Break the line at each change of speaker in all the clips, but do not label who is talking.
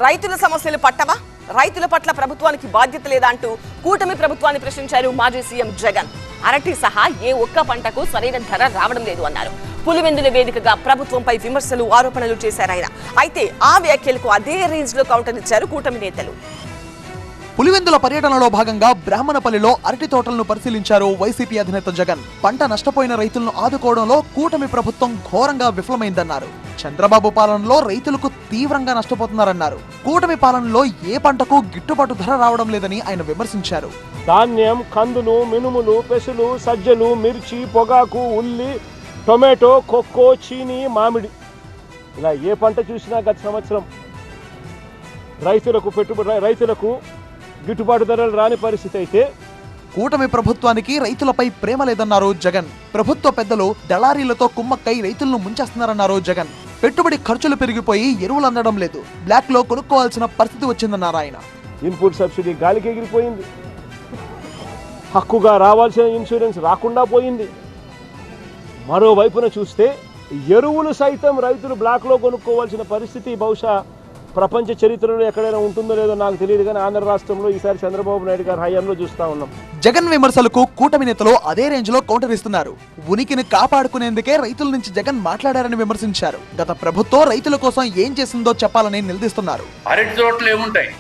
రైతుల సమస్యలు పట్టవా? రైతుల పట్ల ప్రభుత్వానికి బాధ్యత లేదా అంటూ కూటమి ప్రభుత్వాన్ని ప్రశ్నించారు మాజీ సీఎం జగన్. అరటి సహా ఏ ఒక్క పంటకు సరైన ధర రావడం లేదు అన్నారు. పులివెందుల వేదికగా ప్రభుత్వంపై విమర్శలు, ఆరోపణలు చేశారు ఆయన. అయితే ఆ వ్యాఖ్యలకు అదే రేంజ్ లో కౌంటర్ ఇచ్చారు కూటమి నేతలు.
పులివెందుల పర్యటనలో భాగంగా బ్రాహ్మణపల్లిలో అరటి తోటలను పరిశీలించారు వైసీపీ అధినేత జగన్. పంట నష్టపోయిన రైతులను ఆదుకోవడంలో కూటమి ప్రభుత్వం ఘోరంగా విఫలమైందన్నారు. చంద్రబాబు పాలనలో రైతులకు తీవ్రంగా నష్టపోతున్నారన్నారు. కూటమి పాలనలో ఏ పంటకు గిట్టుబాటు ధర రావడం లేదని ఆయన విమర్శించారు.
ధాన్యం, కందులు, మినుములు, పెసులు, సజ్జలు, మిర్చి, పొగాకు, ఉల్లి, టొమాటో, కొక్కో, చీని, మామిడి, ఇలా ఏ పంట చూసినా గత సంవత్సరం రైతులకు గిట్టుబాటు ధరలు రాని పరిస్థితి. అయితే
కూటమి ప్రభుత్వానికి రైతులపై ప్రేమ లేదన్నారు జగన్. ప్రభుత్వ పెద్దలు దళారీలతో కుమ్మక్కై రైతులను ముంచేస్తున్నారన్నారు జగన్. పెట్టుబడి ఖర్చులు పెరిగిపోయి ఎరువులు అందడం లేదు, బ్లాక్ లో కొనుక్కోవాల్సిన పరిస్థితి వచ్చిందన్నారు ఆయన.
ఇన్పుట్ సబ్సిడీ గాలికి ఎగిరిపోయింది, హక్కుగా రావాల్సిన ఇన్సూరెన్స్ రాకుండా పోయింది. మరోవైపున చూస్తే ఎరువులు సైతం రైతులు బ్లాక్లో కొనుక్కోవాల్సిన పరిస్థితి బహుశా ప్రపంచ చరిత్రలో ఎక్కడైనా ఉంటుందో లేదో నాకు తెలియదు, కానీ ఆంధ్ర రాష్ట్రంలో ఈసారి చంద్రబాబు నాయుడు గారి హయాంలో చూస్తా ఉన్నాం.
జగన్ విమర్శలకు కూటమి నేతలు అదే రేంజ్ లో కౌంటర్ ఇస్తున్నారు. ఉనికిని కాపాడుకునేందుకే రైతుల నుంచి జగన్ మాట్లాడారని విమర్శించారు. గత ప్రభుత్వం రైతుల కోసం ఏం చేసిందో చెప్పాలని నిలదీస్తున్నారు.
అరటి తోటలు ఏముంటాయి?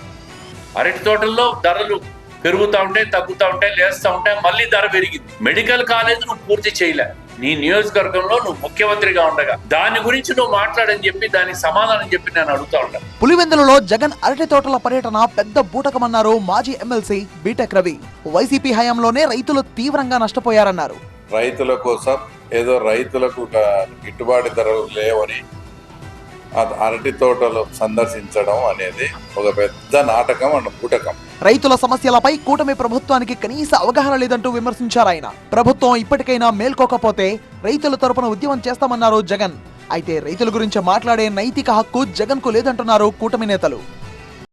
అరటి తోటల్లో ధరలు పెరుగుతూ ఉంటాయి, తగ్గుతూ ఉంటాయి, లేస్తూ ఉంటాయి, మళ్ళీ ధర పెరిగింది. మెడికల్ కాలేజ్ నువ్వు పూర్తి చేయలే, నీ నియోజకవర్గంలో నువ్వు ముఖ్యమంత్రిగా ఉండగా దాని గురించి నువ్వు మాట్లాడని చెప్పి దానికి సమాధానం చెప్పి నేను అడుగుతా ఉంటాను.
పులివెందులలో జగన్ అరటి తోటల పర్యటన పెద్ద బూటకమన్నారు మాజీ ఎమ్మెల్సీ బీటెక్ రవి. వైసీపీ హయాంలోనే రైతులు తీవ్రంగా నష్టపోయారన్నారు.
రైతుల కోసం ఏదో రైతులకు గిట్టుబాటు ధరలు లేవని అరటి తోటలు సందర్శించడం అనేది ఒక పెద్ద నాటకం అండ్ బూటకం.
రైతుల సమస్యలపై కూటమి ప్రభుత్వానికి కనీస అవగాహన లేదంటూ విమర్శించారు ఆయన. ప్రభుత్వం ఇప్పటికైనా మేల్కోకపోతే రైతుల తరపున ఉద్యమం చేస్తామన్నారు జగన్. అయితే రైతుల గురించి మాట్లాడే నైతిక హక్కు జగన్ కు లేదంటున్నారు కూటమి నేతలు.